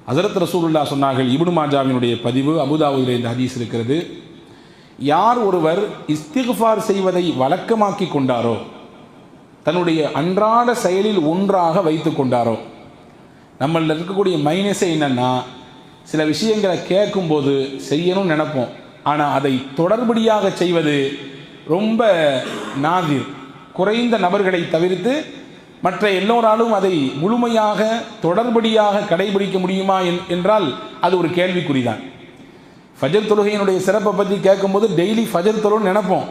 ஹஸரத் ரசூலுல்லாஹ் சொன்னார்கள், இப்னு மாஜாவினுடைய பதிவு, அபூதாவூதிலே இந்த ஹதீஸ் இருக்கிறது. யார் ஒருவர் இஸ்திக்ஃபார் செய்வதை வழக்கமாக்கி கொண்டாரோ, தன்னுடைய அன்றாட செயலில் ஒன்றாக வைத்து கொண்டாரோ, நம்மளில் இருக்கக்கூடிய மைனஸே என்னன்னா, சில விஷயங்களை கேட்கும்போது செய்யணும்னு நினைப்போம், ஆனால் அதை தொடர்படியாக செய்வது ரொம்ப நாதிர், குறைந்த நபர்களை தவிர்த்து மற்ற எல்லோராலும் அதை முழுமையாக தொடர்படியாக கடைபிடிக்க முடியுமா என்றால் அது ஒரு கேள்விக்குறிதான். ஃபஜர் தொழுகையினுடைய சிறப்பை பற்றி கேட்கும்போது டெய்லி ஃபஜர் தொழுன்னு நினைப்போம்,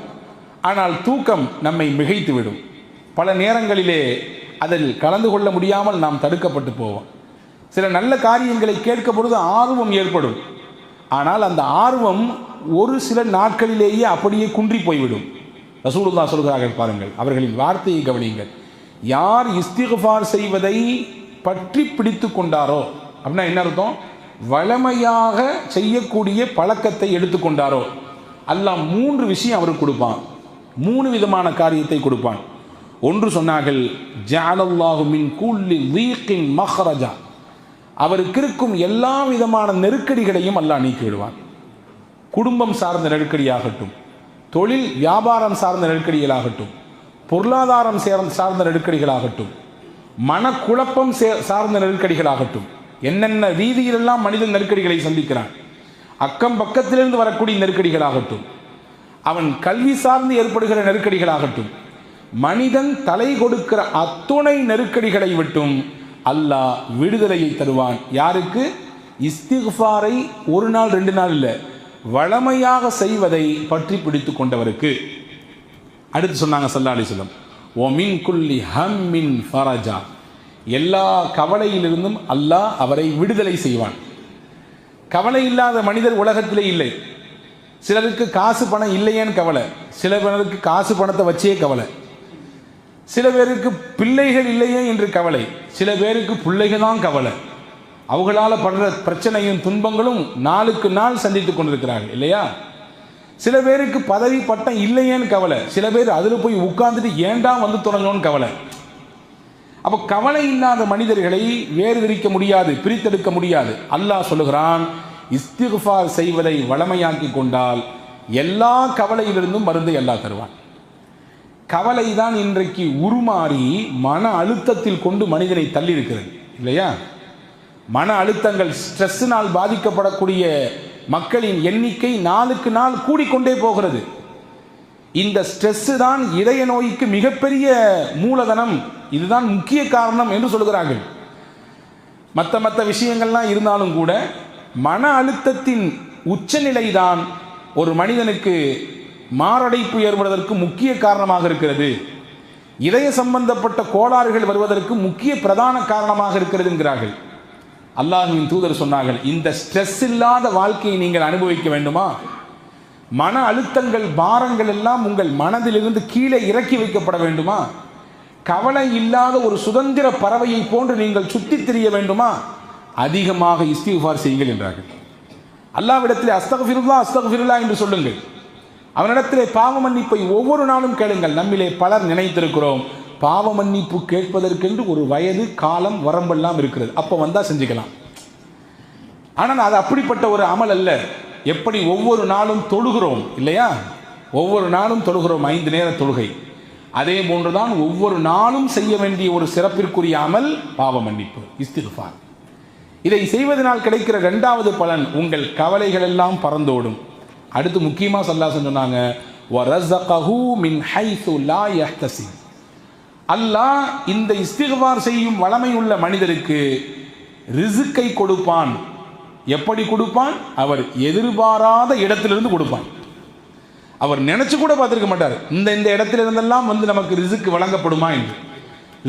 ஆனால் தூக்கம் நம்மை மிகைத்து விடும். பல நேரங்களிலே அதில் கலந்து கொள்ள முடியாமல் நாம் தடுக்கப்பட்டு போவோம். சில நல்ல காரியங்களை கேட்க பொழுது ஆர்வம் ஏற்படும், ஆனால் அந்த ஆர்வம் ஒரு சில நாட்களிலேயே அப்படியே குன்றி போய்விடும். ரசூலுல்லாஹ் சொல்கிறார்கள் பாருங்கள், அவர்களின் வார்த்தையை கவனியுங்கள். யார் இஸ்திக்ஃபார் செய்வதை பற்றி பிடித்து கொண்டாரோ, அப்படின்னா என்ன அர்த்தம்? வளமையாக செய்யக்கூடிய பழக்கத்தை எடுத்துக்கொண்டாரோ, அல்லாஹ் 3 விஷயம் அவருக்கு கொடுப்பான், 3 விதமான காரியத்தை கொடுப்பான். ஒன்று சொன்னார்கள், ஜஅலல்லாஹு மின் குல்லி தீகின் மஹ்ரஜா, அவருக்கு இருக்கும் எல்லா விதமான நெருக்கடிகளையும் அல்லாஹ் நீக்கி விடுவான். குடும்பம் சார்ந்த நெருக்கடியாகட்டும், தொழில் வியாபாரம் சார்ந்த நெருக்கடிகளாகட்டும், பொருளாதாரம் சார்ந்த நெருக்கடிகளாகட்டும், மனக்குழப்பம் சார்ந்த நெருக்கடிகளாகட்டும், என்னென்ன ரீதியிலெல்லாம் மனிதன் நெருக்கடிகளை சந்திக்கிறான், அக்கம் பக்கத்திலிருந்து வரக்கூடிய நெருக்கடிகளாகட்டும், அவன் கல்வி சார்ந்து ஏற்படுகிற நெருக்கடிகளாகட்டும், மனிதன் தலை கொடுக்கிற அத்துணை நெருக்கடிகளை விட்டும் அல்லாஹ் விடுதலையை தருவான். யாருக்கு? இஸ்திக்ஃபாரை 1 நாள் 2 நாள் இல்லை, வளமையாக செய்வதை பற்றி பிடித்து கொண்டவருக்கு. அடுத்து சொன்னாங்க ஸல்லல்லாஹு அலைஹி வஸல்லம், ஓ மின் குல்லி ஹம்மின் ஃபரஜா, எல்லா கவலையிலிருந்தும் அல்லாஹ் அவரை விடுதலை செய்வான். கவலை இல்லாத மனிதர் உலகத்திலே இல்லை. சிலருக்கு காசு பணம் இல்லையேன்னு கவலை, சில பேருக்கு காசு பணத்தை வச்சே கவலை, சில பேருக்கு பிள்ளைகள் இல்லையே என்று கவலை, சில பேருக்கு பிள்ளைகள் தான் கவலை. அவங்களால் படுற பிரச்சனையும் துன்பங்களும் நாளுக்கு நாள் சந்தித்து கொண்டிருக்கிறார்கள் இல்லையா? சில பேருக்கு பதவி பட்டம் இல்லையேன்னு கவலை, சில பேர் அதில் போய் உட்கார்ந்துட்டு ஏண்டா வந்து தொடங்கணும்னு கவலை. அப்போ கவலை இல்லாத மனிதர்களை வேறு விரிக்க முடியாது, பிரித்தெடுக்க முடியாது. அல்லாஹ் சொல்லுகிறான், இஸ்திக்ஃபார் செய்வதை வளமையாக்கி கொண்டால் எல்லா கவலையிலிருந்தும் மருந்தை அல்லாஹ் தருவான். கவலை தான் இன்றைக்கு உருமாறி மன அழுத்தத்தில் கொண்டு மனிதனை தள்ளி இருக்கிறது இல்லையா? மன அழுத்தங்கள், ஸ்ட்ரெஸ்ஸினால் பாதிக்கப்படக்கூடிய மக்களின் எண்ணிக்கை நாளுக்கு நாள் கூடிக்கொண்டே போகிறது. இந்த ஸ்ட்ரெஸ் தான் இதய நோய்க்கு மிகப்பெரிய மூலதனம், இதுதான் முக்கிய காரணம் என்று சொல்கிறார்கள். மற்ற விஷயங்கள்லாம் இருந்தாலும் கூட மன அழுத்தத்தின் உச்சநிலை தான் ஒரு மனிதனுக்கு மாரடைப்பு ஏற்படுவதற்கு முக்கிய காரணமாக இருக்கிறது, இதய சம்பந்தப்பட்ட கோளாறுகள் வருவதற்கு முக்கிய பிரதான காரணமாக இருக்கிறது என்கிறார்கள். அல்லாஹ்வின் தூதர் சொன்னார்கள், இந்த ஸ்ட்ரெஸ் இல்லாத வாழ்க்கையை நீங்கள் அனுபவிக்க வேண்டுமா? மன அழுத்தங்கள், பாரங்கள் எல்லாம் உங்கள் மனதிலிருந்து கீழே இறக்கி வைக்கப்பட வேண்டுமா? கவலை இல்லாத ஒரு சுதந்திர பறவையை போன்று நீங்கள் சுற்றித் திரிய வேண்டுமா? அதிகமாக இஸ்திக்ஃபார் செய்யுங்கள் என்றார்கள். அல்லாஹ்விடத்திலே அஸ்தக்ஃபிருல்லாஹ் அஸ்தக்ஃபிருல்லாஹ் என்று சொல்லுங்கள். அவனிடத்திலே பாவ மன்னிப்பை ஒவ்வொரு நாளும் கேளுங்கள். நம்மிலே பலர் நினைத்திருக்கிறோம், பாவ மன்னிப்பு கேட்பதற்கென்று ஒரு வயது காலம் வரம்பெல்லாம் இருக்கிறது, அப்போ வந்தால் செஞ்சுக்கலாம். ஆனால் அது அப்படிப்பட்ட ஒரு அமல் அல்ல. எப்படி ஒவ்வொரு நாளும் தொழுகிறோம் இல்லையா? ஒவ்வொரு நாளும் தொழுகிறோம் 5 நேர தொழுகை, அதே போன்றுதான் ஒவ்வொரு நாளும் செய்ய வேண்டிய ஒரு சிறப்பிற்குரிய அமல் பாவ மன்னிப்பு, இஸ்திக்ஃபார். இதை செய்வதனால் கிடைக்கிற 2வது பலன், உங்கள் கவலைகள் எல்லாம் பறந்தோடும். அடுத்து முக்கியமாக ஸல்லல்லாஹு அலைஹி சொன்னாங்க, வரஸகஹு மின் ஹைஸு லா யஹ்தசிப், அல்லாஹ் இந்த இஸ்திக்ஃபார் செய்யும் வளமை உள்ள மனிதருக்கு ரிஸ்கை கொடுப்பான். எப்படி கொடுப்பான்? அவர் எதிர்பாராத இடத்திலிருந்து கொடுப்பான். அவர் நினைச்சு கூட பார்த்திருக்க மாட்டார், இந்த இடத்துல இருந்தெல்லாம் வந்து நமக்கு ரிஸ்க் வழங்கப்படுமா என்று.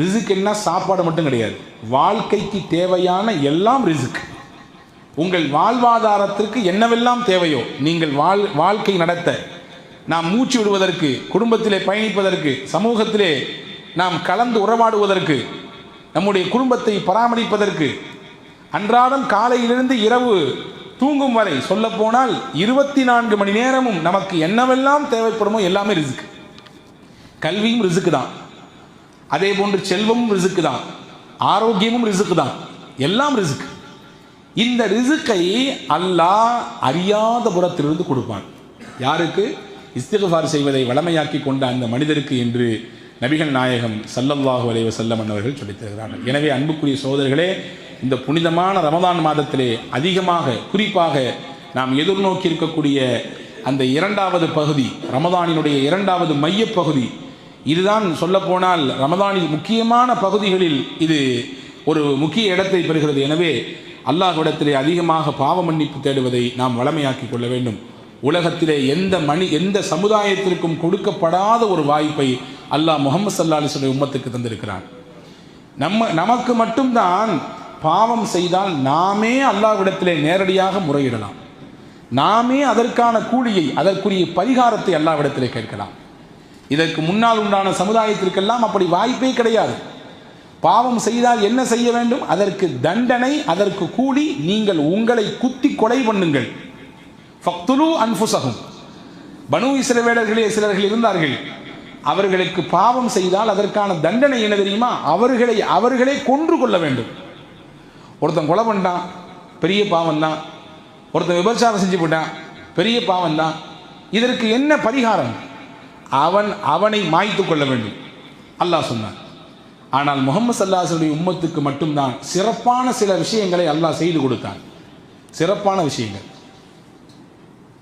ரிஸ்க் என்ன? சாப்பாடு மட்டும் கிடையாது, வாழ்க்கைக்கு தேவையான எல்லாம் ரிஸ்க். உங்கள் வாழ்வாதாரத்திற்கு என்னவெல்லாம் தேவையோ, நீங்கள் வாழ்க்கை நடத்த, நாம் மூச்சு விடுவதற்கு, குடும்பத்திலே பயணிப்பதற்கு, சமூகத்திலே நாம் கலந்து உறவாடுவதற்கு, நம்முடைய குடும்பத்தை பராமரிப்பதற்கு, அன்றாடம் காலையிலிருந்து இரவு தூங்கும் வரை சொல்ல போனால் 24 மணி நேரமும் நமக்கு என்னவெல்லாம் தேவைப்படுமோ எல்லாமே ரிஸ்க். கல்வியும் ரிஸ்க் தான், அதே போன்று செல்வமும் ரிஸ்க் தான், ஆரோக்கியமும் ரிஸ்க் தான், எல்லாம் ரிஸ்க். இந்த ரிசுக்கை அல்லாஹ் அறியாத புறத்திலிருந்து கொடுப்பான். யாருக்கு? இஸ்திக்ஃபார் செய்வதை வளமையாக்கி கொண்ட அந்த மனிதருக்கு என்று நபிகள் நாயகம் ஸல்லல்லாஹு அலைஹி வஸல்லம் அவர்கள் சொல்லித் தருகிறார்கள். எனவே அன்புக்குரிய சகோதரர்களே, இந்த புனிதமான ரமதான் மாதத்திலே அதிகமாக குறிப்பாக நாம் எதிர்நோக்கி இருக்கக்கூடிய அந்த இரண்டாவது பகுதி, ரமதானினுடைய இரண்டாவது மையப்பகுதி, இதுதான் சொல்லப்போனால் ரமதானில் முக்கியமான பகுதிகளில் இது ஒரு முக்கிய இடத்தை பெறுகிறது. எனவே அல்லாஹ்விடத்திலே அதிகமாக பாவ மன்னிப்பு தேடுவதை நாம் வளமையாக்கி கொள்ள வேண்டும். உலகத்திலே எந்த சமுதாயத்திற்கும் கொடுக்கப்படாத ஒரு வாய்ப்பை அல்லாஹ் முஹம்மது ஸல்லல்லாஹு அலைஹி வஸல்லம் உம்மத்துக்கு தந்திருக்கிறான். நமக்கு மட்டும்தான் பாவம் செய்தால் நாமே அல்லாஹ்விடத்திலே நேரடியாக முறையிடலாம். நாமே அதற்கான கூலியை, அதற்குரிய பரிகாரத்தை அல்லாஹ்விடத்திலே கேட்கலாம். இதற்கு முன்னால் உண்டான சமுதாயத்திற்கெல்லாம் அப்படி வாய்ப்பே கிடையாது. பாவம் செய்தால் என்ன செய்ய வேண்டும்? அதற்கு தண்டனை, அதற்கு கூலி, நீங்கள் உங்களை குத்தி கொலை பண்ணுங்கள். ஃபக்துலு அன்ஃபுஸஹும். பனு இஸ்ரவேலர்களே சிலர்கள் இருந்தார்கள். அவர்களுக்கு பாவம் செய்தால் அதற்கான தண்டனை என்ன தெரியுமா? அவர்களே கொன்று கொள்ள வேண்டும். ஒருத்தன் கொலை பண்ணிட்டான், பெரிய பாவம் தான். ஒருத்தன் விபச்சாரம் செஞ்சு போட்டான், பெரிய பாவம் தான். இதற்கு என்ன பரிகாரம்? அவனை மாய்த்து கொள்ள வேண்டும் அல்லாஹ் சொன்னான். ஆனால் முஹம்மது ஸல்லல்லாஹு அலைஹி வஸல்லம் உம்மத்துக்கு மட்டும்தான் சிறப்பான சில விஷயங்களை அல்லாஹ் செய்து கொடுத்தான். சிறப்பான விஷயங்கள்.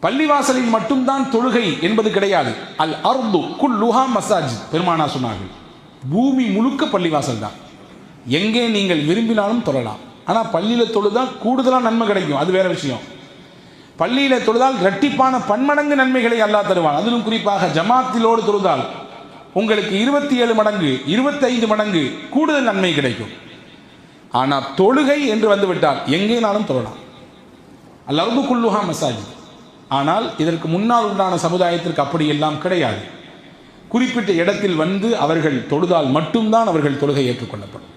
பள்ளிவாசலில் மட்டும்தான் தொழுகை என்பது கிடையாது. அல் அர்து குல்லுஹா மசாஜித். பெருமானா சொன்னார்கள், பூமி முழுக்க பள்ளிவாசல் தான். எங்கே நீங்கள் விரும்பினாலும் தொழலாம். ஆனால் பள்ளியில் தொழுதால் கூடுதலாக நன்மை கிடைக்கும், அது வேற விஷயம். பள்ளியில் தொழுதால் இரட்டிப்பான பன்மடங்கு நன்மைகளை அல்லாஹ் தருவான். அதிலும் குறிப்பாக ஜமாத்திலோடு தொழுதால் உங்களுக்கு 27 மடங்கு 25 மடங்கு கூடுதல் நன்மை கிடைக்கும். ஆனால் தொழுகை என்று வந்துவிட்டால் எங்கேனாலும் தொழலாம். அல் அர்து குல்லுஹா மசாஜித். ஆனால் இதற்கு முன்னால் உண்டான சமுதாயத்திற்கு அப்படியெல்லாம் கிடையாது. குறிப்பிட்ட இடத்தில் வந்து அவர்கள் தொழுதால் மட்டும்தான் அவர்கள் தொழுகை ஏற்றுக்கொள்ளப்படும்.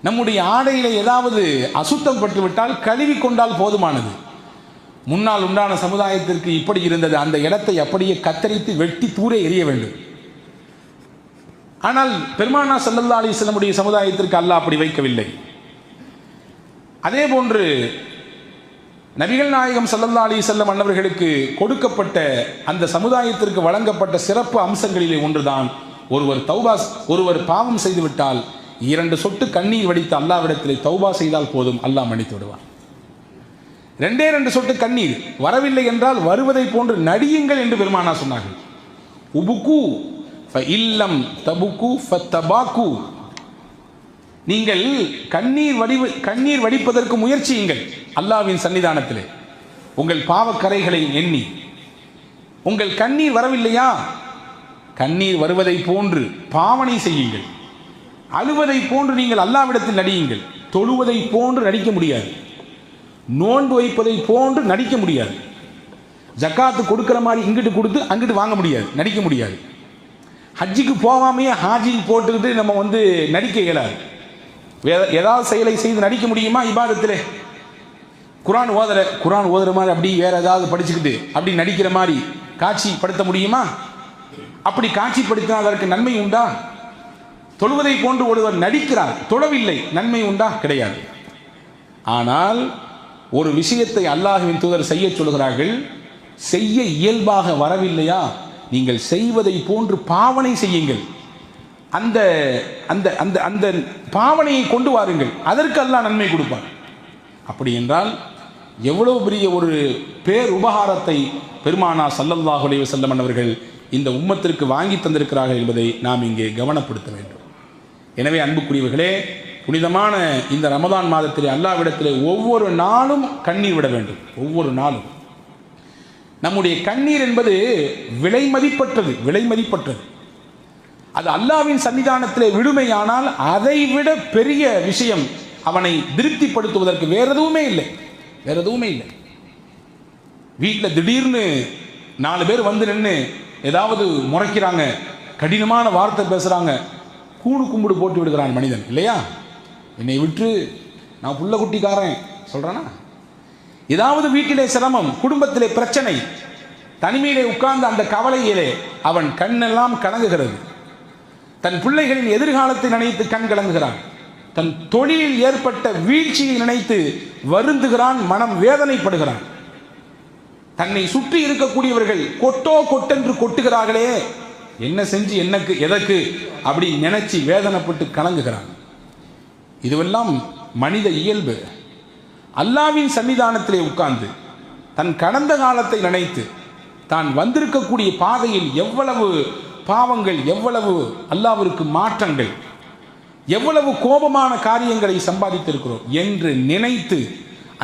நம்முடைய ஆடையில ஏதாவது அசுத்தம் பட்டுவிட்டால் கழுவி கொண்டால் போதுமானது. முன்னால் உண்டான சமுதாயத்திற்கு இப்படி இருந்தது. அந்த இடத்தை அப்படியே கத்தரித்து வெட்டி தூரே எறிய வேண்டும். ஆனால் பெருமானா ஸல்லல்லாஹு அலைஹி வஸல்லம் சமுதாயத்திற்கு அல்லாஹ் அப்படி வைக்கவில்லை. அதே போன்று நபிகள் நாயகம் ஸல்லல்லாஹு அலைஹி வஸல்லம் அன்னவர்களுக்கு கொடுக்கப்பட்ட அந்த சமுதாயத்திற்கு வழங்கப்பட்ட சிறப்பு அம்சங்களிலே ஒன்றுதான், ஒருவர் பாவம் செய்துவிட்டால் 2 சொட்டு கண்ணீர் வடித்து அல்லாஹ்விடத்திலே தௌபா செய்தால் போதும், அல்லாஹ் மன்னித்து விடுவான். 2 சொட்டு கண்ணீர் வரவில்லை என்றால் வருவதை போன்று நடியுங்கள் என்று பெருமானா சொன்னார்கள். உபுகு ஃபஇல்லம் தபுகு ஃபத்தபாகு. நீங்கள் கண்ணீர் வடிப்பதற்கு முயற்சியுங்கள் அல்லாஹ்வின் சன்னிதானத்திலே. உங்கள் பாவக்கரைகளை எண்ணி உங்கள் கண்ணீர் வரவில்லையா, கண்ணீர் வருவதை போன்று பாவனை செய்யுங்கள். அழுவதை போன்று நீங்கள் அல்லாஹ்விடத்தில் நடியுங்கள். தொழுவதை போன்று நடிக்க முடியாது. நோன்பு வைப்பதை போன்று நடிக்க முடியாது. ஜக்காத்து கொடுக்கிற மாதிரி இங்கிட்டு கொடுத்து அங்கிட்டு வாங்க முடியாது, நடிக்க முடியாது. ஹஜ்ஜிக்கு போகாமையே ஹாஜிக்கு போட்டுக்கிட்டு நம்ம நடிக்க இயலாது. ஏதாவது செயலை செய்து நடிக்க முடியுமா? இபாதத்திலே குரான் ஓதுற மாதிரி அப்படி வேற ஏதாவது படிச்சுக்கிட்டு அப்படி நடிக்கிற மாதிரி காட்சிப்படுத்த முடியுமா? அப்படி காட்சிப்படுத்தினால் அதற்கு நன்மை உண்டா? தொழுவதை போன்று ஒருவர் நடிக்கிறார், தொழவில்லை, நன்மை உண்டா? கிடையாது. ஆனால் ஒரு விஷயத்தை அல்லாஹ்வின் தூதர் செய்ய சொல்கிறார்கள். செய்ய இயல்பாக வரவில்லையா, நீங்கள் செய்வதை போன்று பாவனை செய்யுங்கள். அந்த அந்த அந்த அந்த பாவனையை கொண்டு வாருங்கள், அதற்கு அல்லாஹ் நன்மை கொடுப்பார். அப்படி என்றால் எவ்வளவு பெரிய ஒரு பேர் உபகாரத்தை பெருமானா ஸல்லல்லாஹு அலைஹி வஸல்லம் அவர்கள் இந்த உம்மத்திற்கு வாங்கி தந்திருக்கிறார்கள் என்பதை நாம் இங்கே கவனப்படுத்த வேண்டும். எனவே அன்புக்குரியவர்களே, புனிதமான இந்த ரமதான் மாதத்திலே அல்லாஹ்விடத்திலே ஒவ்வொரு நாளும் கண்ணீர் விட வேண்டும். ஒவ்வொரு நாளும் நம்முடைய கண்ணீர் என்பது விலை மதிப்பற்றது. அது அல்லாஹ்வின் சன்னிதானத்திலே விடுமையானால் அதை விட பெரிய விஷயம் அவனை திருப்திப்படுத்துவதற்கு வேற எதுவுமே இல்லை. வீட்டில் திடீர்னு 4 பேர் வந்து நின்று ஏதாவது முறைக்கிறாங்க, கடினமான வார்த்தை பேசுறாங்க, கூணு கும்பிடு போட்டு விடுகிறான் மனிதன் இல்லையா? என்னை விட்டு நான் புள்ள குட்டிக்காரன் சொல்றானா? ஏதாவது வீட்டிலே சிரமம், குடும்பத்திலே பிரச்சனை, தனிமையிலே உட்கார்ந்த அந்த கவலையிலே அவன் கண்ணெல்லாம் கலங்குகிறது. தன் பிள்ளைகளின் எதிர்காலத்தை நினைத்து கண் கலங்குகிறான். தன் தொழிலில் ஏற்பட்ட வீழ்ச்சியை நினைத்து வருந்துகிறான், மனம் வேதனைப்படுகிறான். தன்னை சுற்றி இருக்கக்கூடியவர்கள் கொட்டோ கொட்டென்று கொட்டுகிறார்களே, என்ன செஞ்சு என்னக்கு எதற்கு அப்படி நினைச்சு வேதனைப்பட்டு கலங்குகிறான். இதுவெல்லாம் மனித இயல்பு. அல்லாவின் சன்னிதானத்திலே உட்கார்ந்து தன் கடந்த காலத்தை நினைத்து தான் வந்திருக்கக்கூடிய பாதையில் எவ்வளவு பாவங்கள், எவ்வளவு அல்லாஹ்விற்கு மாற்றங்கள், எவ்வளவு கோபமான காரியங்களை சம்பாதித்திருக்கிறோம் என்று நினைத்து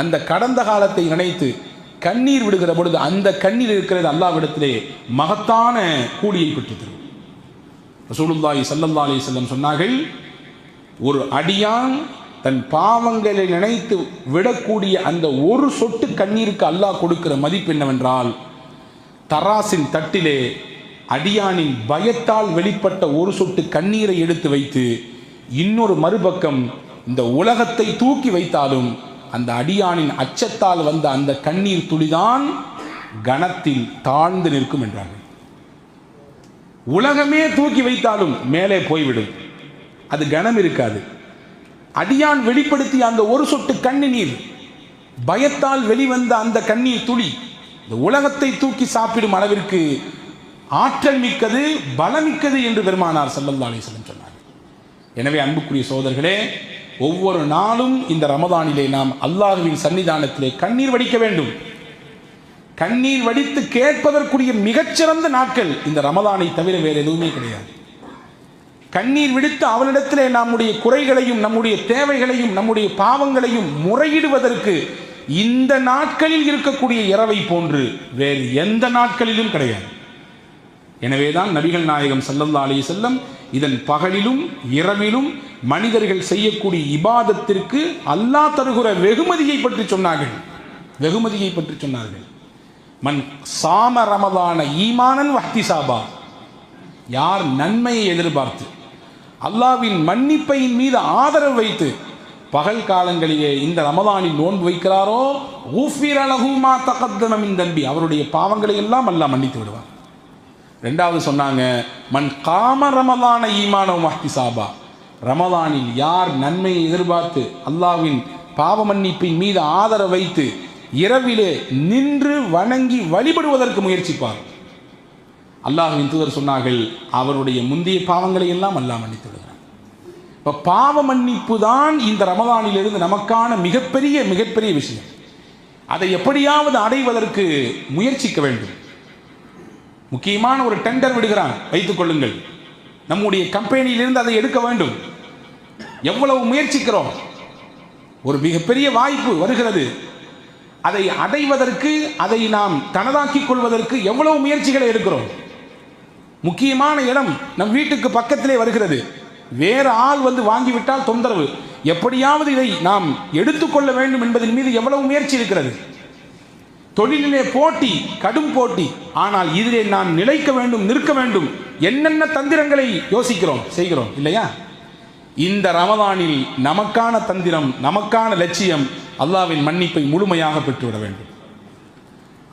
அந்த கடந்த காலத்தை நினைத்து கண்ணீர் விடுகிற பொழுது அந்த கண்ணீர் இருக்கிறது அல்லாஹ்விடத்திலே மகத்தான கூலியை பெற்று தரும். ரசூலுல்லாஹி ஸல்லல்லாஹு அலைஹி வஸல்லம் சொன்னார்கள், ஒரு அடியான் தன் பாவங்களை நினைத்து விடக்கூடிய அந்த ஒரு சொட்டு கண்ணீருக்கு அல்லாஹ் கொடுக்கிற மதிப்பு என்னவென்றால், தராசின் தட்டிலே அடியானின் பயத்தால் வெளிப்பட்ட ஒரு சொட்டு கண்ணீரை எடுத்து வைத்து இன்னொரு மறுபக்கம் இந்த உலகத்தை தூக்கி வைத்தாலும் அந்த அடியானின் அச்சத்தால் வந்த அந்த கண்ணீர் துளிதான் கணத்தில் தாழ்ந்து நிற்கும் என்றார்கள். உலகமே தூக்கி வைத்தாலும் மேலே போய்விடும், அது கணம் இருக்காது. அடியான் வெளிப்படுத்திய அந்த ஒரு சொட்டு கண்ணீர், பயத்தால் வெளிவந்த அந்த கண்ணீர் துளி இந்த உலகத்தை தூக்கி சாப்பிடும் அளவிற்கு ஆற்றல் மிக்கது, பலமிக்கது என்று பெருமானார் ஸல்லல்லாஹு அலைஹி வஸல்லம் சொன்னார். எனவே அன்புக்குரிய சகோதரர்களே, ஒவ்வொரு நாளும் இந்த ரமதானிலே நாம் அல்லாஹ்வின் சன்னிதானத்திலே கண்ணீர் வடிக்க வேண்டும். கண்ணீர் வடித்து கேட்பதற்குரிய மிகச்சிறந்த நாட்கள் இந்த ரமதானை தவிர வேறு எதுவுமே கிடையாது. கண்ணீர் விடுத்து அவனிடத்திலே நம்முடைய குறைகளையும் நம்முடைய தேவைகளையும் நம்முடைய பாவங்களையும் முறையிடுவதற்கு இந்த நாட்களில் இருக்கக்கூடிய இரவை போன்று வேறு எந்த நாட்களிலும் கிடையாது. எனவேதான் நபிகள் நாயகம் ஸல்லல்லாஹு அலைஹி வஸல்லம் இதன் பகலிலும் இரவிலும் மனிதர்கள் செய்யக்கூடிய இபாதத்திற்கு அல்லாஹ் தருகிற வெகுமதியை பற்றி சொன்னார்கள். வெகுமதியை பற்றி சொன்னார்கள். மன் சாம ரமதான ஈமானன் வஹ்திசாபா, யார் நன்மையை எதிர்பார்த்து அல்லாஹ்வின் மன்னிப்பையின் மீது ஆதரவு வைத்து பகல் காலங்களிலே இந்த ரமதானில் நோன்பு வைக்கிறாரோ, ஊஃபிர லஹு மா தகத்தம மின் தன்பி, அவருடைய பாவங்களை எல்லாம் அல்லாஹ் மன்னித்து விடுவார். ரெண்டாவது சொன்னாங்க, மன் காம ரமதான ஈமான வஹ்திசாபா, ரமதானில் யார் நன்மையை எதிர்பார்த்து அல்லாஹ்வின் பாவ மன்னிப்பின் மீது ஆதரவு வைத்து இரவிலே நின்று வணங்கி வழிபடுவதற்கு முயற்சிப்பார், அல்லாஹ்வின் தூதர் சொன்னார்கள், அவருடைய முந்தைய பாவங்களை எல்லாம் அல்லாஹ் மன்னித்து விடுகிறார். இப்போ பாவ மன்னிப்பு தான் இந்த ரமதானிலிருந்து நமக்கான மிகப்பெரிய விஷயம். அதை எப்படியாவது அடைவதற்கு முயற்சிக்க வேண்டும். முக்கியமான ஒரு டெண்டர் விடுகிறான் வைத்துக் கொள்ளுங்கள், நம்முடைய கம்பெனியிலிருந்து அதை எடுக்க வேண்டும். எவ்வளவு முயற்சிக்கிறோம், ஒரு மிகப்பெரிய வாய்ப்பு வருகிறது, அதை அடைவதற்கு, அதை நாம் தனதாக்கிக் கொள்வதற்கு எவ்வளவு முயற்சிகளை எடுக்கிறோம். முக்கியமான இடம் நம் வீட்டுக்கு பக்கத்திலே வருகிறது, வேறு ஆள் வந்து வாங்கிவிட்டால் தொந்தரவு, எப்படியாவது இதை நாம் எடுத்துக்கொள்ள வேண்டும் என்பதன் மீது எவ்வளவு முயற்சி இருக்கிறது. தொழிலிலே போட்டி, கடும் போட்டி, ஆனால் இதிலே நான் நிலைக்க வேண்டும், நிற்க வேண்டும், என்னென்ன தந்திரங்களை யோசிக்கிறோம், செய்கிறோம் இல்லையா? இந்த ரமதானில் நமக்கான தந்திரம், நமக்கான லட்சியம் அல்லாஹ்வின் மன்னிப்பை முழுமையாக பெற்றுவிட வேண்டும்.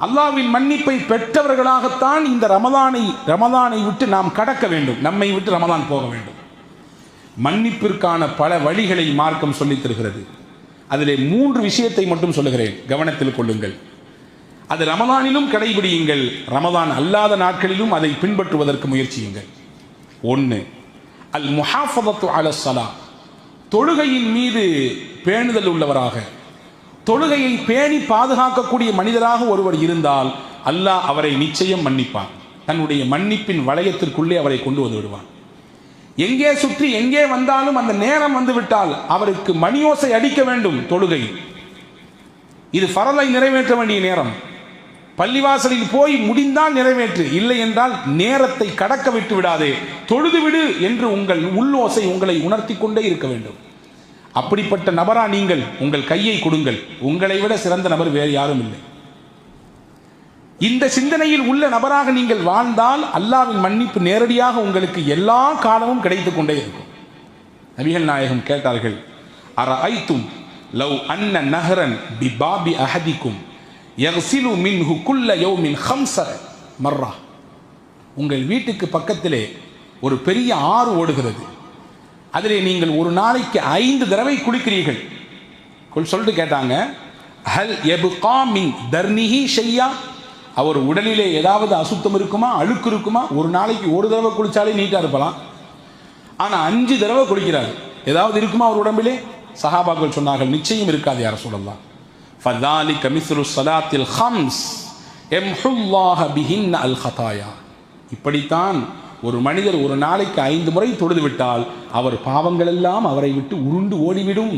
அல்லாஹ்வின் மன்னிப்பை பெற்றவர்களாகத்தான் இந்த ரமதானை விட்டு நாம் கடக்க வேண்டும், நம்மை விட்டு ரமதான் போக வேண்டும். மன்னிப்பிற்கான பல வழிகளை மார்க்கம் சொல்லித் தருகிறது. அதிலே 3 விஷயத்தை மட்டும் சொல்லுகிறேன், கவனத்தில் கொள்ளுங்கள். அது ரமதானிலும் கடைபிடியுங்கள், ரமதான் அல்லாத நாட்களிலும் அதை பின்பற்றுவதற்கு முயற்சியுங்கள். 1, அல் முஹாஃபதத்து அல ஸலா, தொழுகையின் மீது பேணுதல் உள்ளவராக, தொழுகையை பேணி பாதுகாக்கக்கூடிய மனிதராக ஒருவர் இருந்தால் அல்லாஹ் அவரை நிச்சயம் மன்னிப்பான். தன்னுடைய மன்னிப்பின் வளையத்திற்குள்ளே அவரை கொண்டு வந்து விடுவான். எங்கே சுற்றி எங்கே வந்தாலும் அந்த நேரம் வந்துவிட்டால் அவருக்கு மணியோசை அடிக்க வேண்டும். தொழுகை இது ஃபரலை நிறைவேற்ற வேண்டிய நேரம். பள்ளிவாசலில் போய் முடிந்தால் நிறைவேற்று, இல்லை என்றால் நேரத்தை கடக்க விட்டு விடாதே, தொழுது விடு என்று உங்கள் உள்ளோசை உங்களை உணர்த்தி கொண்டே இருக்க வேண்டும். அப்படிப்பட்ட நபரா நீங்கள்? உங்கள் கையை கொடுங்கள், உங்களை விட சிறந்த நபர் வேறு யாரும் இல்லை. இந்த சிந்தனையில் உள்ள நபராக நீங்கள் வாழ்ந்தால் அல்லாஹ்வின் மன்னிப்பு நேரடியாக உங்களுக்கு எல்லா காலமும் கிடைத்துக் கொண்டே இருக்கும். நபிகள் நாயகம் கேட்டார்கள், அரஐத்தும் லவ் அன்ன நஹரன் பிபாபி அஹதிக்கும் யக்ஸிலு மின்ஹு குல்ல யௌமின் 5 மர்ரா, உங்கள் வீட்டுக்கு பக்கத்திலே ஒரு பெரிய ஆறு ஓடுகிறது, அதிலே நீங்கள் ஒரு நாளைக்கு 5 தடவை குளிக்கிறீர்கள். சொல்லிட்டு கேட்டாங்க, ஹல் யப்கா மின் தர்னிஹி ஷையா, அவர் உடலிலே ஏதாவது அசுத்தம் இருக்குமா, அழுக்கு இருக்குமா? ஒரு நாளைக்கு ஒரு தடவை குளிச்சாலே நீட்டாக இருப்பலாம், ஆனால் 5 தடவை குளிக்கிறார், ஏதாவது இருக்குமா அவர் உடம்பிலே? சஹாபாக்கள் சொன்னார்கள், நிச்சயம் இருக்காது யா ரசூலல்லாஹ். ஃபதாலிக மிஸ்லு ஸலாத்தில் ஹம்ஸ் யம்ஹுல்லாஹு பிஹின்ன அல் ஹதாயா. இப்படித்தான் ஒரு மனிதர் ஒரு நாளைக்கு 5 முறை தொழுது விட்டால் அவர் பாவங்கள் எல்லாம் அவரை விட்டு உருண்டு ஓடிவிடும்.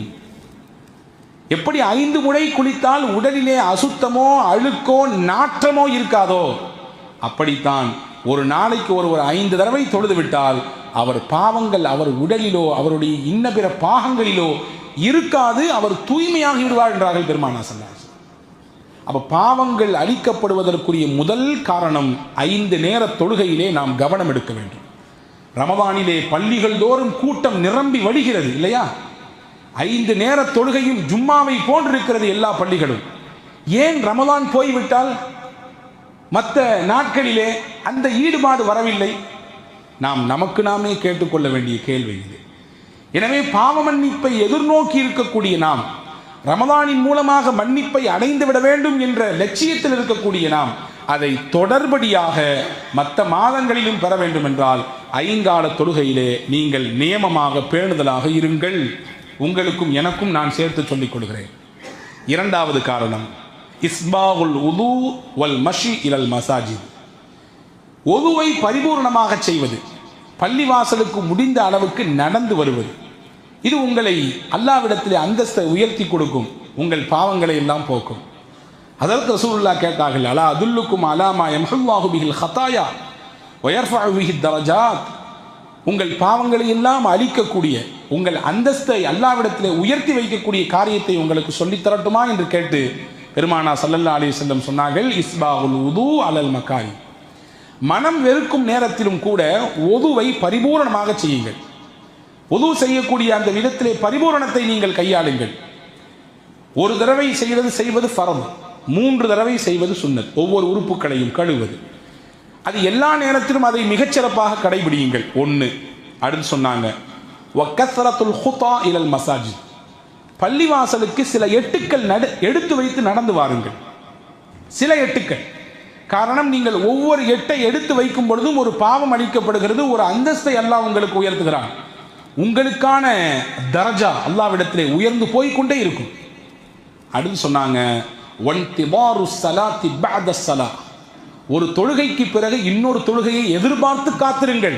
எப்படி 5 முறை குளித்தால் உடலிலே அசுத்தமோ அழுக்கோ நாற்றமோ இருக்காதோ, அப்படித்தான் ஒரு நாளைக்கு ஒருவர் 5 தடவை தொழுது விட்டால் அவர் பாவங்கள் அவர் உடலிலோ அவருடைய இன்ன பிற பாகங்களிலோ இருக்காது, அவர் தூய்மையாகி விடுவார் என்றார்கள் பெருமானார் ஸல்லல்லாஹு அலைஹி வஸல்லம். அப்போ பாவங்கள் அழிக்கப்படுவதற்குரிய முதல் காரணம் 5 நேர தொழுகையிலே நாம் கவனம் எடுக்க வேண்டும். ரமதானிலே பள்ளிகள் தோறும் கூட்டம் நிரம்பி வழிகிறது இல்லையா? 5 நேர தொழுகையும் ஜும்மாவை போன்றிருக்கிறது எல்லா பள்ளிகளும். ஏன் ரமதான் போய்விட்டால் மற்ற நாட்களிலே அந்த ஈடுபாடு வரவில்லை? நாம் நமக்கு நாமே கேட்டுக்கொள்ள வேண்டிய கேள்வி இது. எனவே பாவ மன்னிப்பை எதிர்நோக்கி இருக்கக்கூடிய நாம், ரமதானின் மூலமாக மன்னிப்பை அடைந்து விட வேண்டும் என்ற லட்சியத்தில் இருக்கக்கூடிய நாம், அதை தொடர்படியாக மற்ற மாதங்களிலும் பெற வேண்டும் என்றால் 5 கால தொழுகையிலே நீங்கள் நியமமாக பேணுதலாக இருங்கள். உங்களுக்கும் எனக்கும் நான் சேர்த்து சொல்லிக் கொள்கிறேன். 2வது காரணம் இஸ்பாகுல் உது வல் மஷி இலல் மசாஜித். ஒதுவை பரிபூர்ணமாக செய்வது, பள்ளிவாசலுக்கு முடிந்த அளவுக்கு நடந்து வருவது, இது உங்களை அல்லாஹ்விடத்திலே அந்தஸ்தை உயர்த்தி கொடுக்கும், உங்கள் பாவங்களை எல்லாம் போக்கும். அதற்கு ரசூலுல்லாஹ் கேட்டார்கள், அலா அதுல்லுக்கும் அலாமா யம்ஹுல்லாஹு பிஹில் ஹதாயா வயர்ஃபஉ பிஹி தரஜாத். உங்கள் பாவங்களை எல்லாம் அழிக்கக்கூடிய, உங்கள் அந்தஸ்தை அல்லாஹ்விடத்திலே உயர்த்தி வைக்கக்கூடிய காரியத்தை உங்களுக்கு சொல்லித் தரட்டுமா என்று கேட்டு பெருமானார் ஸல்லல்லாஹு அலைஹி வஸல்லம் சொன்னார்கள், இஸ்பாகுல் உது அலல் மகாரி. மனம் வெறுக்கும் நேரத்திலும் கூட ஒதுவை பரிபூரணமாக செய்யுங்கள். ஒது செய்யக்கூடிய அந்த விதத்திலே பரிபூரணத்தை நீங்கள் கையாளுங்கள். ஒரு தடவை செய்வது ஃபர்து, 3 தடவை செய்வது சுன்னத். ஒவ்வொரு உறுப்புகளையும் கழுவது, அது எல்லா நேரத்திலும் அதை மிகச்சிறப்பாக கடைபிடியுங்கள். 1. அடுத்து சொன்னாங்க வக்கஸ்ரத்துல் ஹுதா இலல் மசாஜித். பள்ளிவாசலுக்கு சில எட்டுக்கள் எடுத்து வைத்து நடந்து வாருங்கள். சில எட்டுக்கள். காரணம், நீங்கள் ஒவ்வொரு எட்டை எடுத்து வைக்கும் பொழுதும் ஒரு பாவம் அளிக்கப்படுகிறது, ஒரு அந்தஸ்தை அல்லாஹ் உங்களுக்கு உயர்த்துகிறான். உங்களுக்கான தரஜா அல்லாஹ்விடத்திலே உயர்ந்து போய்கொண்டே இருக்கும். அடுத்து சொன்னாங்க வன்திபாரு ஸலாத்தி பஅத ஸலா. ஒரு தொழுகைக்கு பிறகு இன்னொரு தொழுகையை எதிர்பார்த்து காத்திருங்கள்.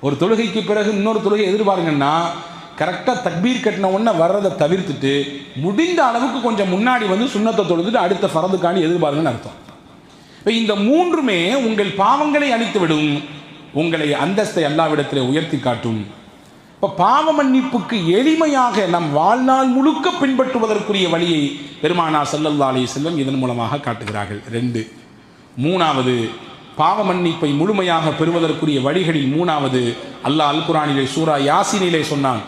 ஒரு தொழுகைக்கு பிறகு இன்னொரு தொழுகை எதிர்பாருங்கன்னா, கரெக்டாக தக்பீர் கட்டின உடனே வர்றதை தவிர்த்துட்டு முடிந்த அளவுக்கு கொஞ்சம் முன்னாடி வந்து சுன்னத்தை தொழுதுட்டு அடுத்த ஃபரதுக்காண்டி எதிர்பாருங்கன்னு அர்த்தம். இப்போ இந்த 3மே உங்கள் பாவங்களை அழித்துவிடும், உங்களை அந்தஸ்தை அல்லாஹ்விடத்தில் உயர்த்தி காட்டும். இப்போ பாவ மன்னிப்புக்கு எளிமையாக நம் வாழ்நாள் முழுக்க பின்பற்றுவதற்குரிய வழியை பெருமானார் ஸல்லல்லாஹு அலைஹி வஸல்லம் இதன் மூலமாக காட்டுகிறார்கள். 2. 3வது பாவ மன்னிப்பை முழுமையாக பெறுவதற்குரிய வழிகளில் 3வது அல்லாஹ் அல் குர்ஆனிலே சூரா யாசீனிலே சொன்னான்,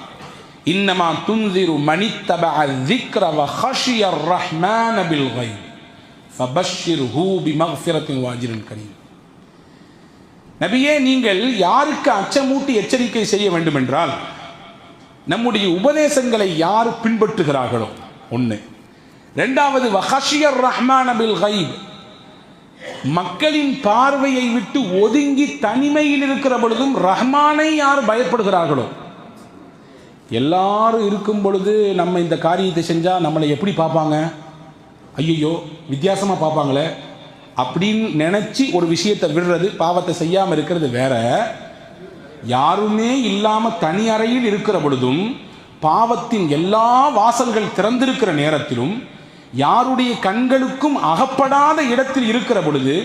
இன்னமா துன்சிரு மனித்தபஅ ذிக்ர வ ஹஷியர் ரஹ்மான பில் கைப் ஃபபஷ்ஷிர்ஹு பிமக்ஃபிரத்தின் வஅஜ்ரின் கரீம். நபியே, நீங்கள் யாருக்கு அச்சமூட்டி எச்சரிக்கை செய்ய வேண்டும் என்றால், நம்முடைய உபதேசங்களை யார் பின்பற்றுகிறார்களோ 1. 2வது வஹஷியர் ரஹ்மான பில் கைப், மக்களின் பார்வையை விட்டு ஒதுங்கி தனிமையில் இருக்கிற பொழுதும் ரஹ்மானை யார் பயப்படுகிறார்களோ. எல்லாரும் இருக்கும் பொழுது நம்ம இந்த காரியத்தை செஞ்சால் நம்மளை எப்படி பார்ப்பாங்க, ஐயோ வித்தியாசமாக பார்ப்பாங்களே அப்படின்னு நினச்சி ஒரு விஷயத்தை விடுறது, பாவத்தை செய்யாமல் இருக்கிறது வேற. யாருமே இல்லாமல் தனி அறையில் இருக்கிற பொழுதும், பாவத்தின் எல்லா வாசல்கள் திறந்திருக்கிற நேரத்திலும், யாருடைய கண்களுக்கும் அகப்படாத இடத்தில் இருக்கிற பொழுது,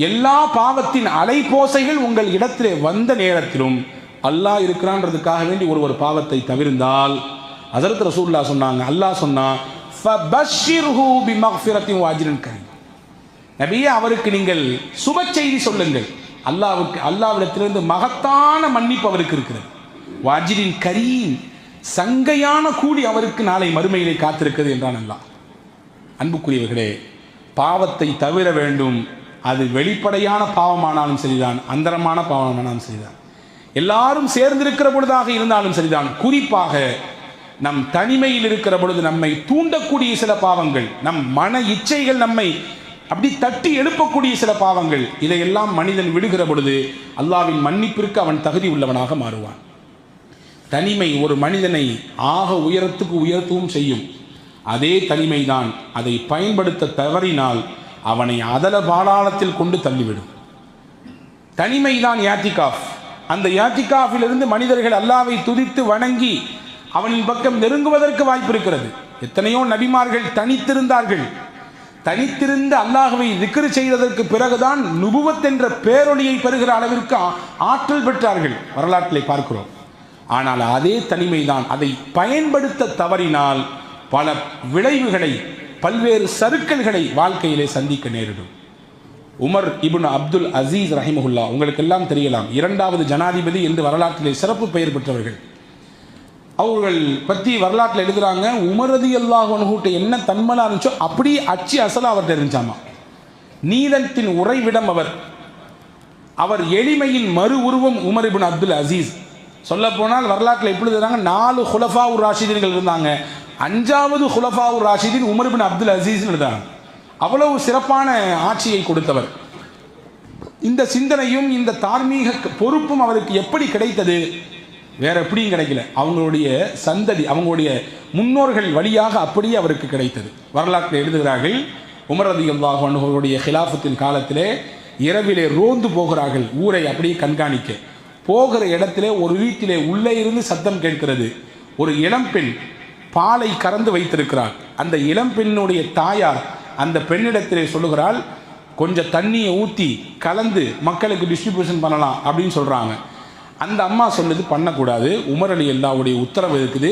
எல்லா பாவத்தின் அலைபோசைகள் உங்கள் இடத்திலே வந்த நேரத்திலும் அல்லாஹ் இருக்கிறான்றதுக்காக வேண்டி ஒரு பாவத்தை தவிர்ந்தால், ஹஜ்ரத் ரசூலுல்லாஹ் சொன்னாங்க, அல்லாஹ் சொன்னா ஃபபஷ்ஷிர்ஹு பிமக்ஃபிரத்தின் வஅஜ்ரின் கரீம். நபியே, அவருக்கு நீங்கள் சுப செய்தி சொல்லுங்கள். அல்லாஹ்விடத்திலிருந்து மகத்தான மன்னிப்பு அவருக்கு இருக்கிறது. வஅஜ்ரின் கரீம், சங்கையான கூலி அவருக்கு நாளை மறுமையிலே காத்திருக்கிறது என்றான் அல்லாஹ். அன்புக்குரியவர்களே, பாவத்தை தவிர வேண்டும். அது வெளிப்படையான பாவமானாலும் சரிதான், அந்தரமான பாவமானாலும் சரிதான். எல்லாரும் சேர்ந்திருக்கிற பொழுதாக இருந்தாலும் சரிதான், குறிப்பாக நம் தனிமையில் இருக்கிற பொழுது நம்மை தூண்டக்கூடிய சில பாவங்கள், நம் மன இச்சைகள் நம்மை அப்படி தட்டி எழுப்பக்கூடிய சில பாவங்கள், இதையெல்லாம் மனிதன் விடுகிற பொழுது அல்லாஹ்வின் மன்னிப்பிற்கு அவன் தகுதி உள்ளவனாக மாறுவான். தனிமை ஒரு மனிதனை ஆக உயரத்துக்கு உயர்த்தவும் செய்யும். அதே தனிமைதான் அதை பயன்படுத்த தவறினால் அவனை அதல பாதாளத்தில் கொண்டு தள்ளிவிடும். தனிமைதான் யாத்திகாஃப். அந்த யாத்திகாஃபிலிருந்து மனிதர்கள் அல்லாஹ்வை துதித்து வணங்கி அவனின் பக்கம் நெருங்குவதற்கு வாய்ப்பு இருக்கிறது. எத்தனையோ நபிமார்கள் தனித்திருந்தார்கள். தனித்திருந்து அல்லாஹ்வை திக்ர் செய்ததற்கு பிறகுதான் நுபுவத் என்ற பேரொளியை பெறுகிற அளவிற்கு ஆற்றல் பெற்றார்கள், வரலாற்றிலே பார்க்கிறோம். ஆனால் அதே தனிமைதான் அதை பயன்படுத்த தவறினால் பல விளைவுகளை, பல்வேறு சறுக்கல்களை வாழ்க்கையிலே சந்திக்க நேரிடும். உமர் இப்னு அப்துல் அசீஸ் ரஹிமஹுல்லா, உங்களுக்கு எல்லாம் தெரியலாம், இரண்டாவது ஜனாதிபதி என்று வரலாற்றிலே சிறப்பு பெயர் பெற்றவர்கள். அவர்கள் பற்றி வரலாற்றில் எழுதுகிறாங்க, உமர் ரலியல்லாஹு அன்ஹு என்ன தன்மலா இருந்துச்சோ அப்படியே அச்சு அசலா அவர்கிட்ட இருந்துச்சாமா. நீதத்தின் உறைவிடம் அவர் எளிமையின் மறு உருவம் உமர் இப்னு அப்துல் அசீஸ். சொல்ல போனால் வரலாற்றில் எப்படி எழுதுறாங்க, 4 ஹுலஃபா உர் ராஷிதீன்கள் இருந்தாங்க, 5வது ஹுலஃபா உர் ராஷிதீன் உமர் இப்னு அப்துல் அசீஸ் எழுதுறாங்க. அவ்வளவு சிறப்பான ஆட்சியை கொடுத்தவர். இந்த சிந்தனையும் இந்த தார்மீக பொறுப்பும் அவருக்கு எப்படி கிடைத்தது? வேற எப்படியும் கிடைக்கல, அவங்களுடைய சந்ததி, அவங்களுடைய முன்னோர்கள் வழியாக அப்படியே அவருக்கு கிடைத்தது. வரலாற்றில் எழுதுகிறார்கள், உமர் ரலியல்லாஹு அன்ஹு அவருடைய ஹிலாஃபத்தின் காலத்திலே இரவிலே ரோந்து போகிறார்கள், ஊரை அப்படியே கண்காணிக்க. போகிற இடத்திலே ஒரு வீட்டிலே உள்ளே இருந்து சத்தம் கேட்கிறது. ஒரு இளம்பெண் பாலை கறந்து வைத்திருக்கிறார். அந்த இளம்பெண்ணுடைய தாயார் அந்த பெண்ணிடத்திலே சொல்லுகிறாள், கொஞ்சம் தண்ணியை ஊற்றி கலந்து மக்களுக்கு டிஸ்ட்ரிபியூஷன் பண்ணலாம் அப்படின்னு சொல்கிறாங்க. அந்த அம்மா சொன்னது பண்ணக்கூடாது, உமர் ரலியல்லாஹுடைய உத்தரவு இருக்குது,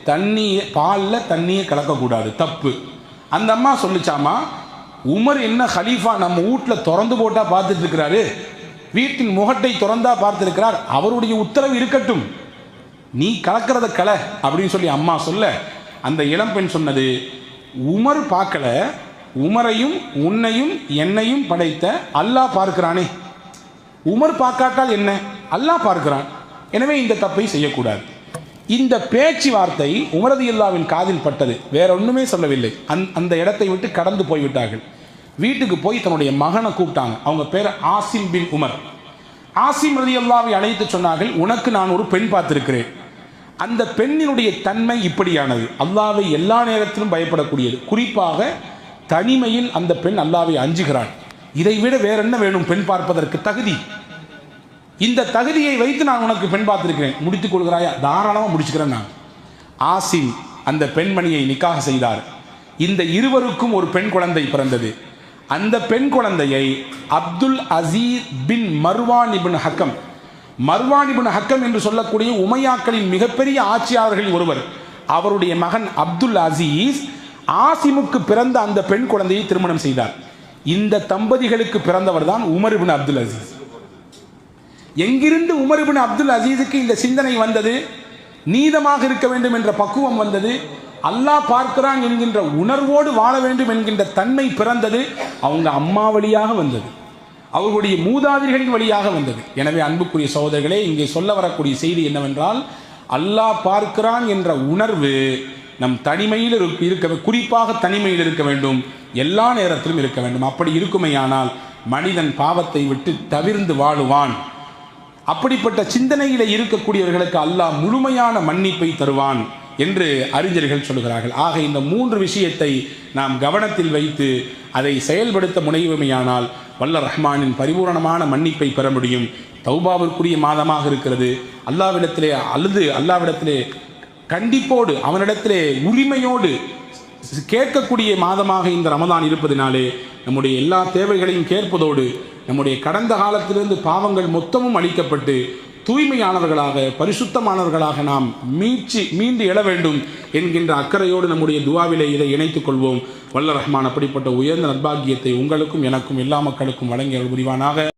தண்ணியை பாலில் தண்ணியை கலக்கக்கூடாது, தப்பு. அந்த அம்மா சொல்லிச்சாமா, உமர் என்ன ஹலீஃபா நம்ம வீட்டில் திறந்து போட்டால் பார்த்துட்டு இருக்கிறாரு, வீட்டின் முகட்டை திறந்தா பார்த்துருக்கிறார், அவருடைய உத்தரவு இருக்கட்டும், நீ கலக்கிறத கலை அப்படின்னு சொல்லி அம்மா சொல்ல, அந்த இளம்பெண் சொன்னது, உமர் பார்க்கல, உமரையும் உன்னையும் என்னையும் படைத்த அல்லாஹ் பார்க்கிறானே, உமர் பார்க்காட்டால் என்ன, அல்லாஹ் பார்க்கிறான், எனவே இந்த தப்பை செய்யக்கூடாது. இந்த பேச்சுவார்த்தை உமர் ரலியல்லாஹுவின் காதில் பட்டது, வேற ஒன்றுமே சொல்லவில்லை. அந்த இடத்தை விட்டு கடந்து போய்விட்டார்கள். வீட்டுக்கு போய் தன்னுடைய மகனை கூப்பிட்டாங்க. அவங்க பேர் ஆசிம் பின் உமர். ஆசிம் ரலியல்லாஹுவை அழைத்து சொன்னார்கள், உனக்கு நான் ஒரு பெண் பார்த்திருக்கிறேன். அந்த பெண்ணினுடைய தன்மை இப்படியானது, அல்லாஹ்வை எல்லா நேரத்திலும் பயப்படக்கூடியது, குறிப்பாக தனிமையில் அந்த பெண் அல்லாஹ்வை அஞ்சுகிறாள். இதை விட வேற என்ன வேணும் பெண் பார்ப்பதற்கு தகுதி? இந்த தகுதியை வைத்து நான் உனக்கு பெண் பார்த்திருக்கிறேன், முடித்துக் கொள்கிறாயா? தாராளமாக முடிச்சுக்கிறேன் நான். ஆசிம் அந்த பெண்மணியை நிக்காக செய்தார். இந்த இருவருக்கும் ஒரு பெண் குழந்தை பிறந்தது. அந்த பெண் குழந்தையை அப்துல் அசீஸ் பின் மர்வான் இப்னு ஹக்கம், மர்வான் இப்னு ஹக்கம் என்று சொல்லக்கூடிய உமையாக்களின் மிகப்பெரிய ஆட்சியாளர்களில் ஒருவர், அவருடைய மகன் அப்துல் அசீஸ் ஆசிமுக்கு பிறந்த அந்த பெண் குழந்தையை திருமணம் செய்தார். இந்த தம்பதிகளுக்கு பிறந்தவர் தான் உமர் இப்னு அப்துல் அசீஸ். எங்கிருந்து உமர் இப்னு அப்துல் அசீஸுக்கு இந்த சிந்தனை வந்தது? நீதமாக இருக்க வேண்டும் என்ற பக்குவம் வந்தது, அல்லாஹ் பார்க்கிறான் என்கின்ற உணர்வோடு வாழ வேண்டும் என்கின்ற தன்மை பிறந்தது. அவங்க அம்மா வழியாக வந்தது, அவர்களுடைய மூதாதையர்களின் வழியாக வந்தது. எனவே அன்புக்குரிய சகோதரர்களே, இங்கே சொல்ல வரக்கூடிய செய்தி என்னவென்றால், அல்லாஹ் பார்க்கிறான் என்ற உணர்வு நம் தனிமையில் இருக்க, குறிப்பாக தனிமையில் இருக்க வேண்டும், எல்லா நேரத்திலும் இருக்க வேண்டும். அப்படி இருக்குமையானால் மனிதன் பாவத்தை விட்டு தவிர்ந்து வாழுவான். அப்படிப்பட்ட சிந்தனையில இருக்கக்கூடியவர்களுக்கு அல்லாஹ் முழுமையான மன்னிப்பை தருவான் என்று அறிஞர்கள் சொல்கிறார்கள். ஆக இந்த 3 விஷயத்தை நாம் கவனத்தில் வைத்து அதை செயல்படுத்த முனைவுமையானால் வல்ல ரஹ்மானின் பரிபூரணமான மன்னிப்பை பெற முடியும். தௌபாவிற்குரிய மாதமாக இருக்கிறது. அல்லாவிடத்திலே அழுது, அல்லாவிடத்திலே கண்டிப்போடு, அவனிடத்திலே உரிமையோடு கேட்கக்கூடிய மாதமாக இந்த ரமதான் இருப்பதினாலே நம்முடைய எல்லா தேவைகளையும் கேட்பதோடு நம்முடைய கடந்த காலத்திலிருந்து பாவங்கள் மொத்தமும் அளிக்கப்பட்டு தூய்மையானவர்களாக, பரிசுத்தமானவர்களாக நாம் மீண்டு எழ வேண்டும் என்கின்ற அக்கறையோடு நம்முடைய துவாவிலே இதை இணைத்துக் கொள்வோம். வல்ல ரஹ்மான் அப்படிப்பட்ட உயர்ந்த நற்பாக்கியத்தை உங்களுக்கும் எனக்கும் எல்லா மக்களுக்கும் வழங்கி அருள் புரிவானாக.